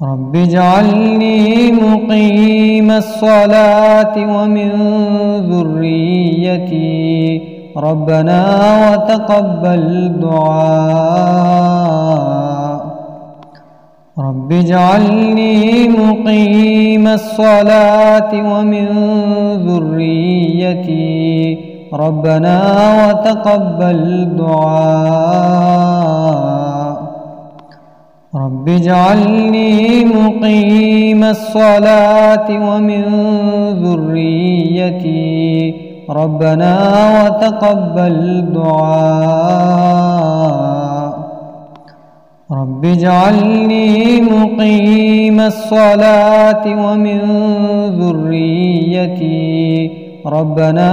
رب اجعلني مقيم الصلاة ومن ذريتي ربنا وتقبل دعاء. رب اجعلني مقيم الصلاة ومن ذريتي ربنا وتقبل دعاء. رب اجعلني مقيم الصلاة ومن ذريتي ربنا وتقبل دعاء. رب اجعلني مقيم الصلاة ومن ذريتي ربنا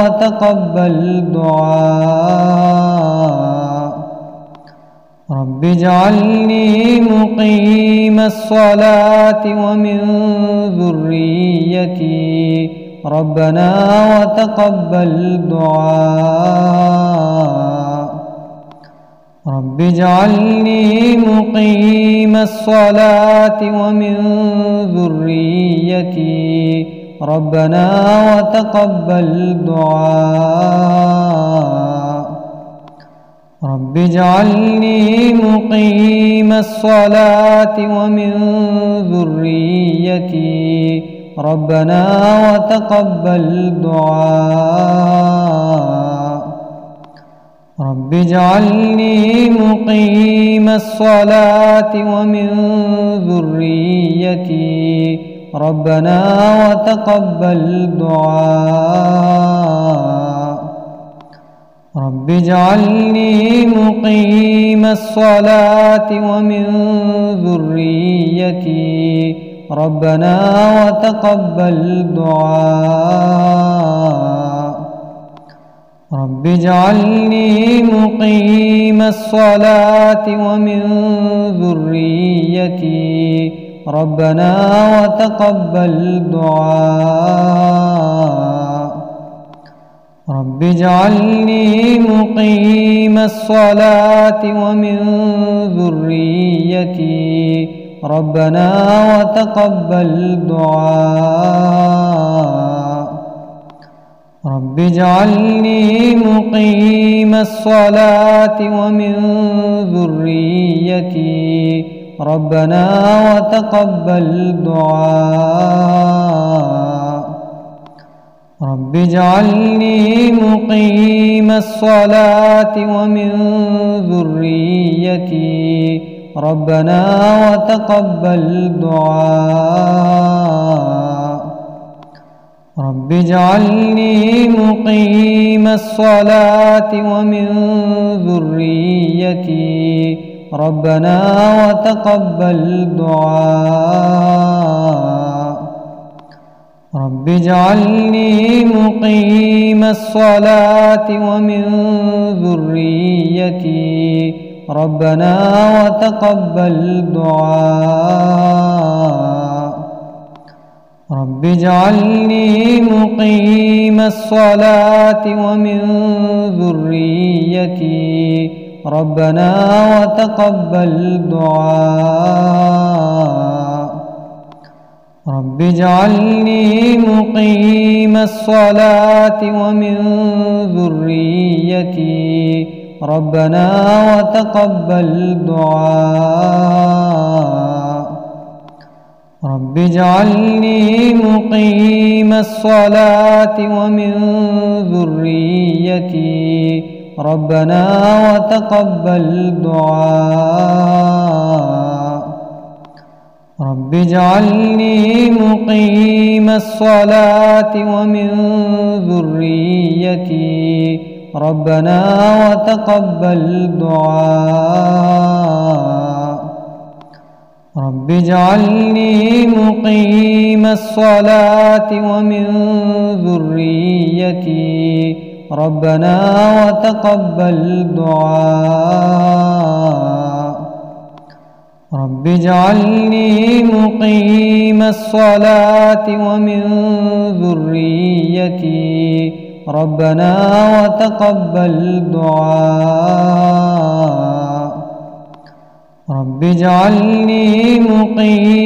وتقبل دعاء. رب اجعلني مقيم الصلاة ومن ذريتي ربنا وتقبل دعاء. رب اجعلني مقيم الصلاة ومن ذريتي ربنا وتقبل دعاء. رب اجعلني مقيم الصلاة ومن ذريتي ربنا وتقبل دعاء. رب اجعلني مقيم الصلاة ومن ذريتي ربنا وتقبل دعاء. رب اجعلني مقيم الصلاة ومن ذريتي ربنا وتقبل دعاء. رب اجعلني مقيم الصلاة ومن ذريتي ربنا وتقبل دعاء. رب اجعلني مقيم الصلاة ومن ذريتي ربنا وتقبل دعاء. رب اجعلني مقيم الصلاة ومن ذريتي ربنا وتقبل دعاء. رب اجعلني مقيم الصلاة ومن ذريتي ربنا وتقبل دعاء. رب اجعلني مقيم الصلاة ومن ذريتي ربنا وتقبل دعاء. رب اجعلني مقيم الصلاة ومن ذريتي ربنا وتقبل دعاء. رب اجعلني مقيم الصلاة ومن ذريتي ربنا وتقبل دعاء. رب اجعلني مقيم الصلاة ومن ذريتي ربنا وتقبل دعاء. رب اجعلني مقيم الصلاة ومن ذريتي ربنا وتقبل دعاء. رب اجعلني مقيم الصلاة ومن ذريتي ربنا وتقبل دعاء. رب اجعلني مقيم الصلاة ومن ذريتي ربنا وتقبل دعاء. رب اجعلني مقيم الصلاة ومن ذريتي ربنا وتقبل دعاء. رب اجعلني مقيم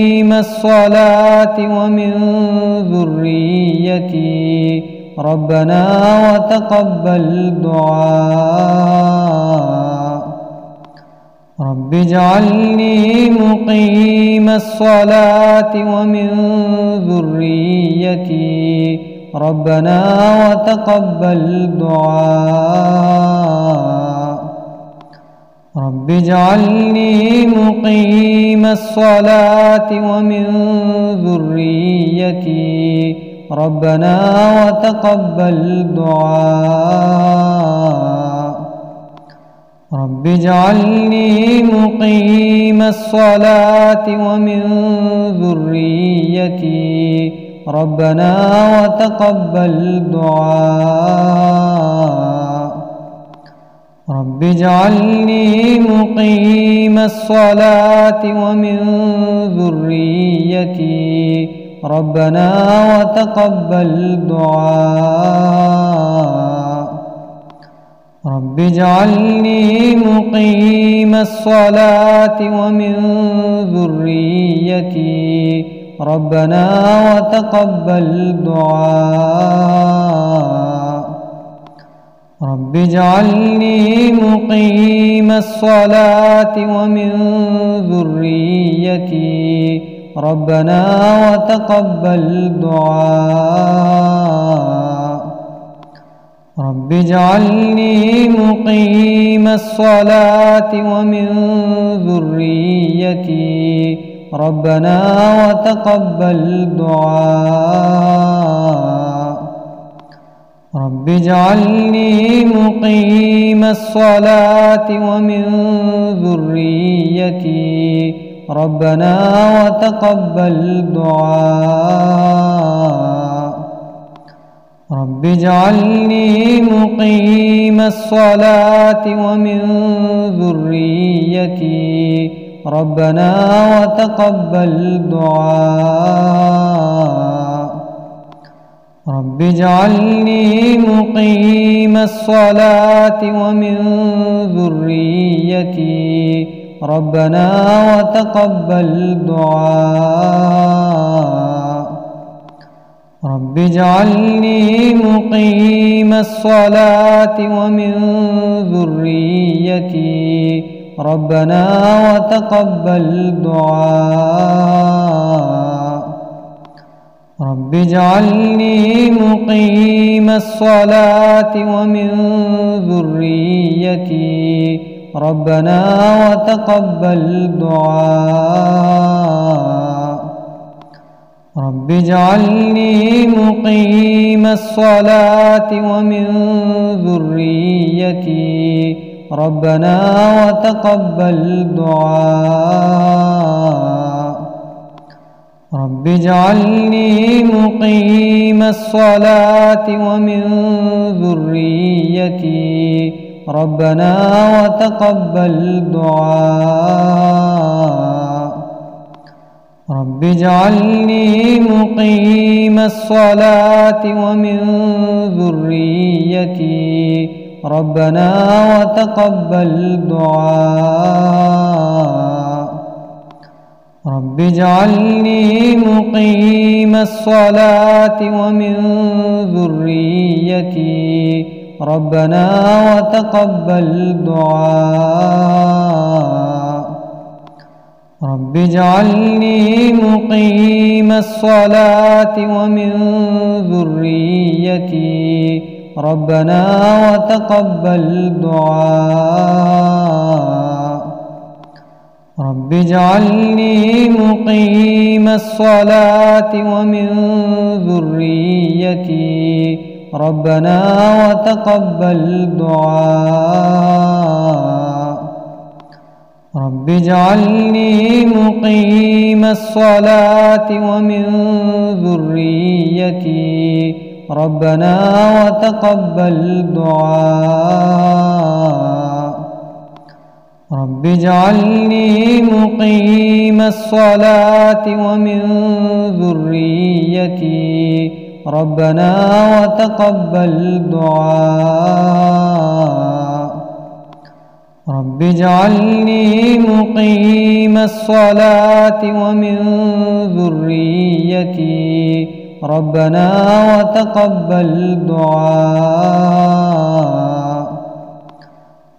الصلاة ومن ذريتي ربنا وتقبل دعاء رب اجعلني مقيم الصلاة ومن ذريتي ربنا وتقبل دعاء رب اجعلني مقيم الصلاة ومن ذريتي ربنا وتقبل دعاء رب اجعلني مقيم الصلاة ومن ذريتي ربنا وتقبل دعاء رب اجعلني مقيم الصلاة ومن ذريتي ربنا وتقبل دعاء رب اجعلني مقيم الصلاة ومن ذريتي ربنا وتقبل دعاء رب اجعلني مقيم الصلاة ومن ذريتي ربنا وتقبل دعاء رب اجعلني مقيم الصلاة ومن ذريتي ربنا وتقبل دعاء رب اجعلني مقيم الصلاة ومن ذريتي ربنا وتقبل دعاء رب اجعلني مقيم الصلاة ومن ذريتي ربنا وتقبل دعاء رب اجعلني مقيم الصلاة ومن ذريتي ربنا وتقبل دعاء رب اجعلني مقيم الصلاة ومن ذريتي ربنا وتقبل دعاء رب اجعلني مقيم الصلاة ومن ذريتي ربنا وتقبل دعاء رب اجعلني مقيم الصلاة ومن ذريتي ربنا وتقبل دعاء رب اجعلني مقيم الصلاة ومن ذريتي ربنا وتقبل دعاء رب اجعلني مقيم الصلاة ومن ذريتي ربنا وتقبل دعاء رب اجعلني مقيم الصلاة ومن ذريتي ربنا وتقبل دعاء رب اجعلني مقيم الصلاة ومن ذريتي ربنا وتقبل دعاء رب اجعلني مقيم الصلاة ومن ذريتي ربنا وتقبل دعاء رب اجعلني مقيم الصلاة ومن ذريتي ربنا وتقبل دعاء رب اجعلني مقيم الصلاة ومن ذريتي ربنا وتقبل دعاء رب اجعلني مقيم الصلاة ومن ذريتي ربنا وتقبل دعاء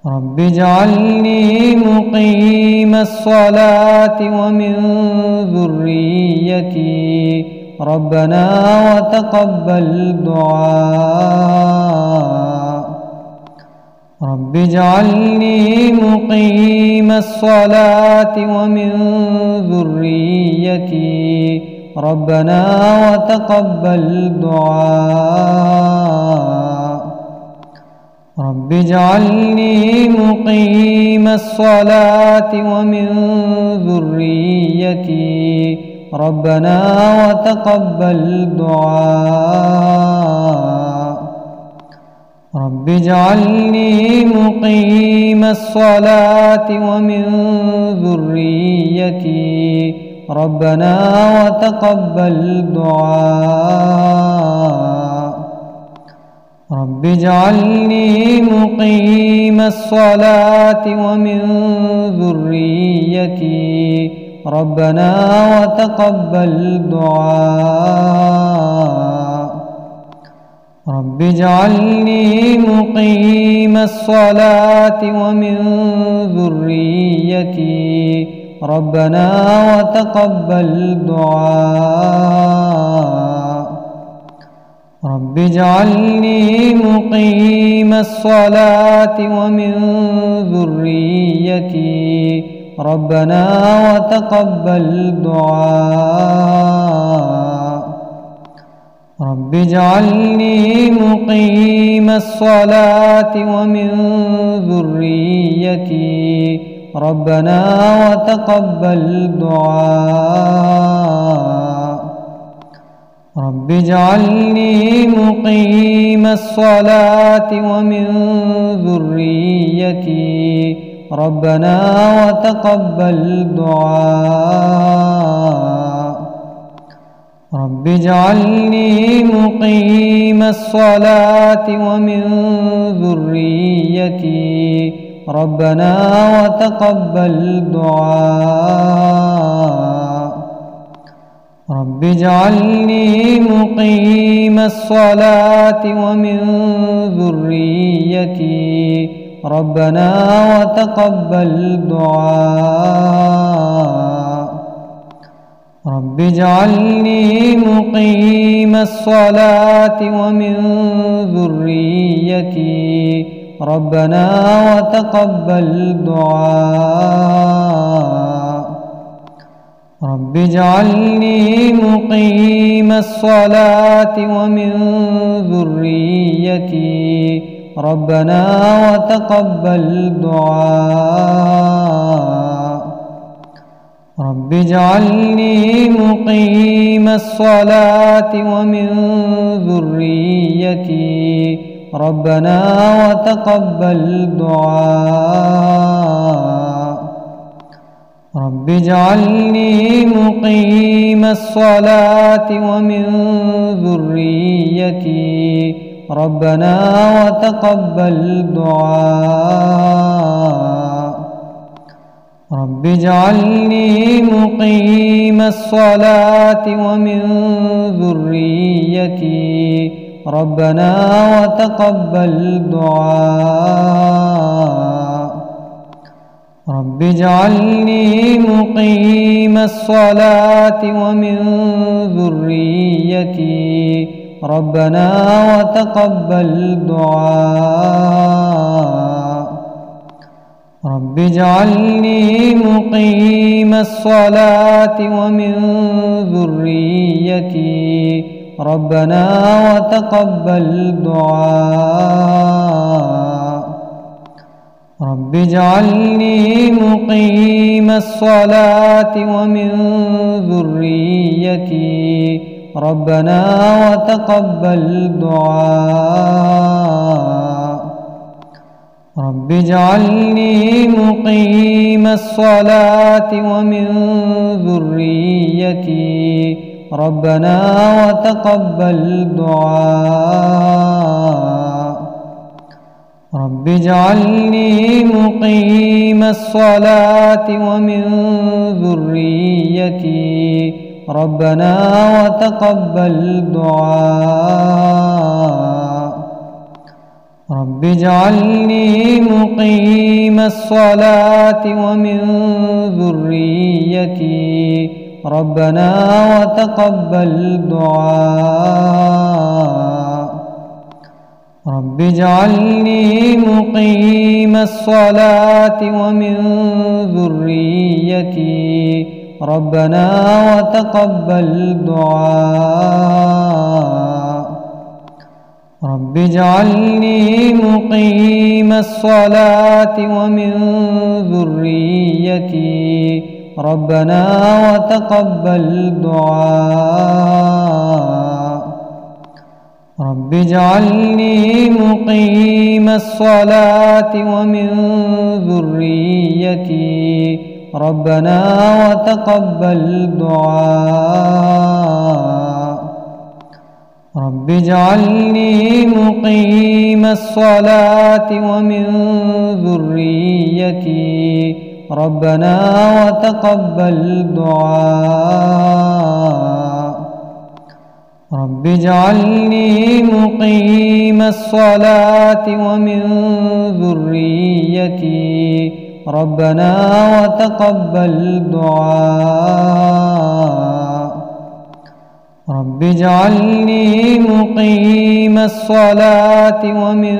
رب اجعلني مقيم الصلاة ومن ذريتي ربنا وتقبل دعاء رب اجعلني مقيم الصلاة ومن ذريتي ربنا وتقبل دعاء رب اجعلني مقيم الصلاة ومن ذريتي ربنا وتقبل دعاء رب اجعلني مقيم الصلاة ومن ذريتي ربنا وتقبل دعاء رب اجعلني مقيم الصلاة ومن ذريتي ربنا وتقبل دعاء رب اجعلني مقيم الصلاة ومن ذريتي ربنا وتقبل دعاء رب اجعلني مقيم الصلاة ومن ذريتي ربنا وتقبل دعاء رب اجعلني مقيم الصلاة ومن ذريتي ربنا وتقبل دعاء رب اجعلني مقيم الصلاة ومن ذريتي ربنا وتقبل دعاء رب اجعلني مقيم الصلاة ومن ذريتي ربنا وتقبل دعاء رب اجعلني مقيم الصلاة ومن ذريتي ربنا وتقبل دعاء رب اجعلني مقيم الصلاة ومن ذريتي ربنا وتقبل دعاء رب اجعلني مقيم الصلاة ومن ذريتي ربنا وتقبل دعاء رب اجعلني مقيم الصلاة ومن ذريتي ربنا وتقبل دعاء رب اجعلني مقيم الصلاة ومن ذريتي ربنا وتقبل دعاء رب اجعلني مقيم الصلاة ومن ذريتي ربنا وتقبل دعاء رب اجعلني مقيم الصلاة ومن ذريتي ربنا وتقبل دعاء رب اجعلني مقيم الصلاة ومن ذريتي ربنا وتقبل دعاء رب اجعلني مقيم الصلاة ومن ذريتي ربنا وتقبل دعاء رب اجعلني مقيم الصلاة ومن ذريتي ربنا وتقبل دعاء رب اجعلني مقيم الصلاة ومن ذريتي ربنا وتقبل دعاء رب اجعلني مقيم الصلاة ومن ذريتي ربنا وتقبل دعاء رب اجعلني مقيم الصلاة ومن ذريتي ربنا وتقبل دعاء رب اجعلني مقيم الصلاة ومن ذريتي ربنا وتقبل دعاء رب اجعلني مقيم الصلاة ومن ذريتي ربنا وتقبل دعاء رب اجعلني مقيم الصلاة ومن ذريتي ربنا وتقبل دعاء رب اجعلني مقيم الصلاة ومن ذريتي ربنا وتقبل دعاء رب اجعلني مقيم الصلاة ومن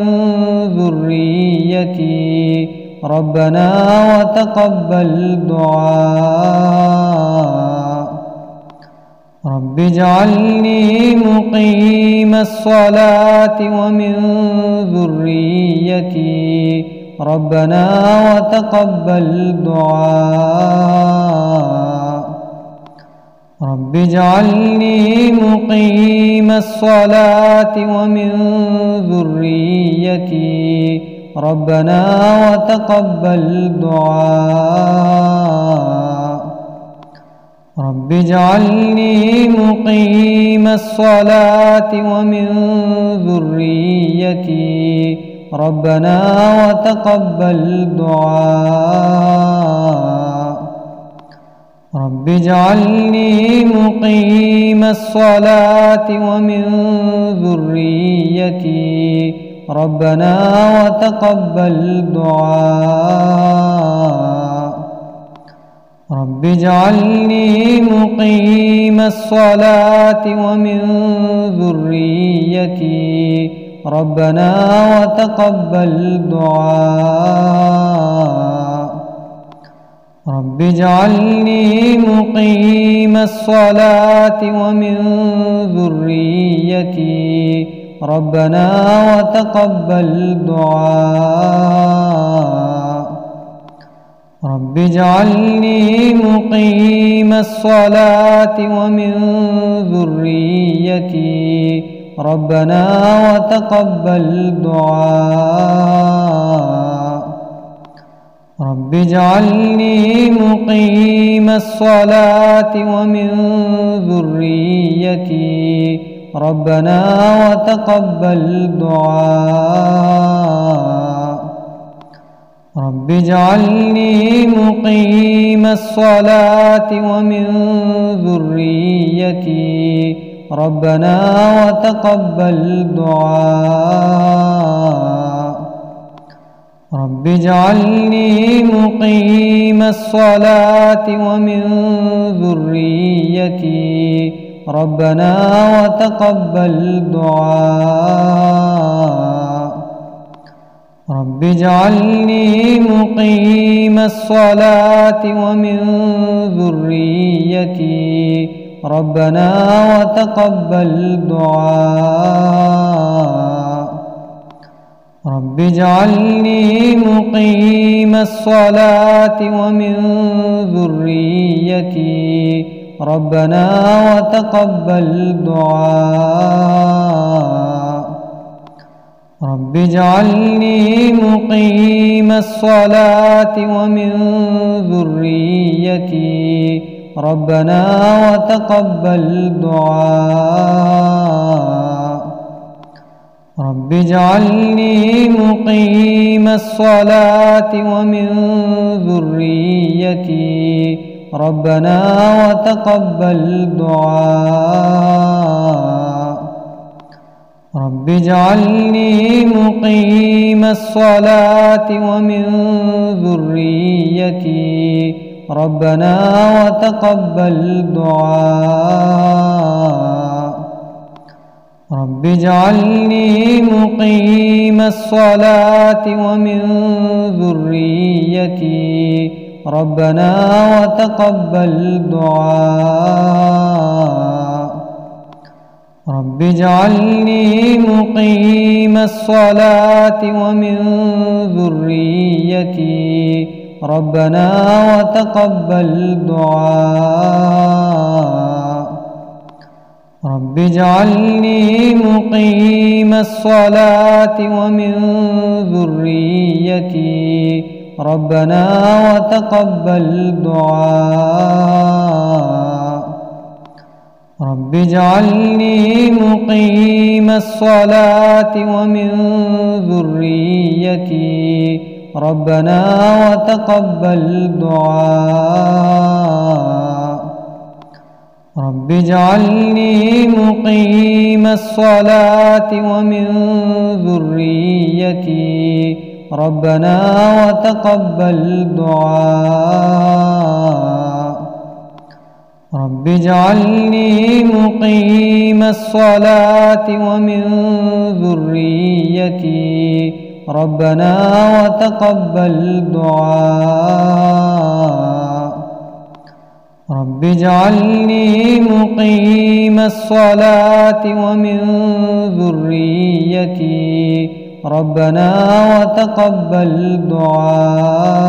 ذريتي ربنا وتقبل دعاء رب اجعلني مقيم الصلاة ومن ذريتي ربنا وتقبل دعاء رب اجعلني مقيم الصلاة ومن ذريتي ربنا وتقبل دعاء رب اجعلني مقيم الصلاة ومن ذريتي ربنا وتقبل دعاء رب اجعلني مقيم الصلاة ومن ذريتي ربنا وتقبل دعاء رب اجعلني مقيم الصلاة ومن ذريتي ربنا وتقبل دعاء رب اجعلني مقيم الصلاة ومن ذريتي ربنا وتقبل دعاء رب اجعلني مقيم الصلاة ومن ذريتي ربنا وتقبل دعاء رب اجعلني مقيم الصلاة ومن ذريتي ربنا وتقبل دعاء رب اجعلني مقيم الصلاة ومن ذريتي ربنا وتقبل دعاء رب اجعلني مقيم الصلاة ومن ذريتي ربنا وتقبل دعاء رب اجعلني مقيم الصلاة ومن ذريتي ربنا وتقبل دعاء رب اجعلني مقيم الصلاة ومن ذريتي ربنا وتقبل دعاء رب اجعلني مقيم الصلاة ومن ذريتي ربنا وتقبل دعاء رب اجعلني مقيم الصلاة ومن ذريتي ربنا وتقبل دعاء رب اجعلني مقيم الصلاة ومن ذريتي ربنا وتقبل دعاء رب اجعلني مقيم الصلاة ومن ذريتي ربنا وتقبل دعاء رب اجعلني مقيم الصلاة ومن ذريتي ربنا وتقبل دعاء رب اجعلني مقيم الصلاة ومن ذريتي ربنا وتقبل دعاء رب اجعلني مقيم الصلاة ومن ذريتي ربنا وتقبل دعاء رب اجعلني مقيم الصلاة ومن ذريتي ربنا وتقبل دعاء رب اجعلني مقيم الصلاة ومن ذريتي ربنا وتقبل دعاء رب اجعلني مقيم الصلاة ومن ذريتي ربنا وتقبل دعاء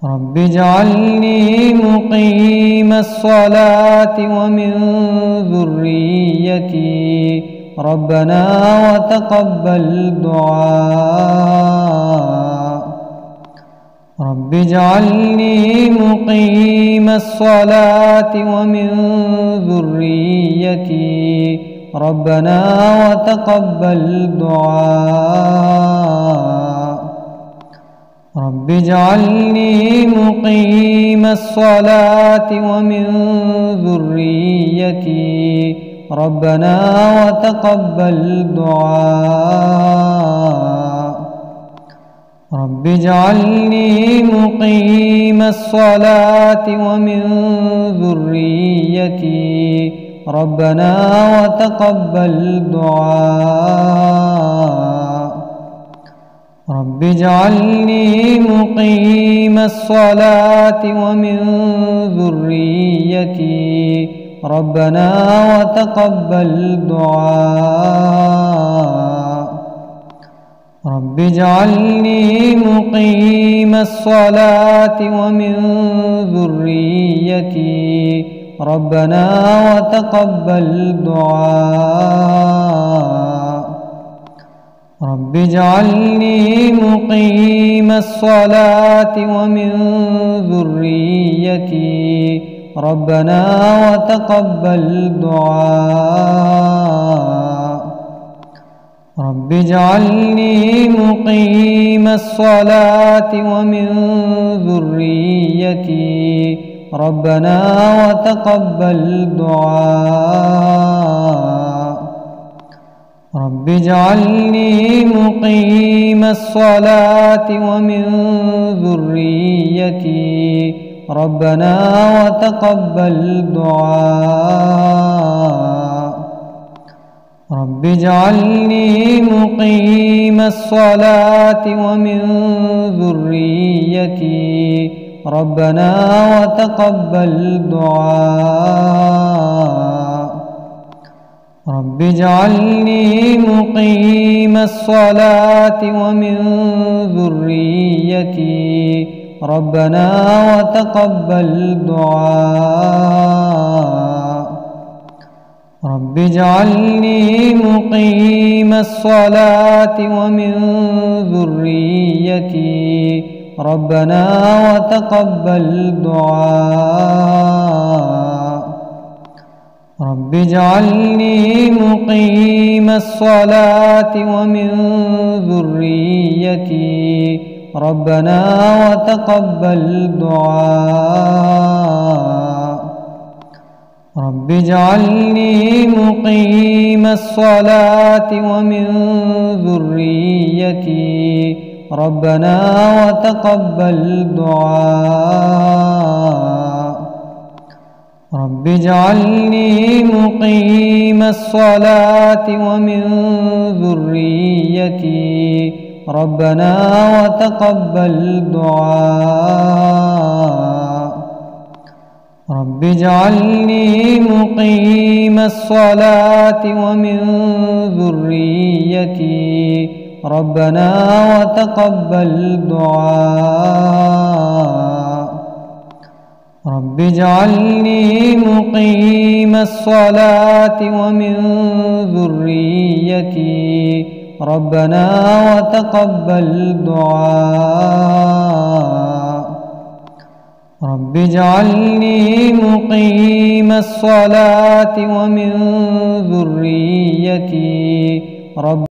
رب اجعلني مقيم الصلاة ومن ذريتي ربنا وتقبل دعاء رب اجعلني مقيم الصلاة ومن ذريتي ربنا وتقبل دعاء رب اجعلني مقيم الصلاة ومن ذريتي ربنا وتقبل دعاء رب اجعلني مقيم الصلاة ومن ذريتي ربنا وتقبل دعاء رب اجعلني مقيم الصلاة ومن ذريتي ربنا وتقبل دعاء رب اجعلني مقيم الصلاة ومن ذريتي ربنا وتقبل دعاء رب اجعلني مقيم الصلاة ومن ذريتي ربنا وتقبل دعاء رب اجعلني مقيم الصلاة ومن ذريتي ربنا وتقبل دعاء رب اجعلني مقيم الصلاة ومن ذريتي ربنا وتقبل دعاء رب اجعلني مقيم الصلاة ومن ذريتي ربنا وتقبل دعاء رب اجعلني مقيم الصلاة ومن ذريتي ربنا وتقبل دعاء رب اجعلني مقيم الصلاة ومن ذريتي ربنا وتقبل دعاء رب رب اجعلني مقيم الصلاة ومن ذريتي ربنا وتقبل دعاء رب اجعلني مقيم الصلاة ومن ذريتي ربنا وتقبل دعاء رب اجعلني مقيم الصلاة ومن ذريتي ربنا وتقبل دعاء رب اجعلني مقيم الصلاة ومن ذريتي ربنا وتقبل دعاء رب اجعلني مقيم الصلاة ومن ذريتي ربنا وتقبل دعاء رب اجعلني مقيم الصلاة ومن ذريتي رب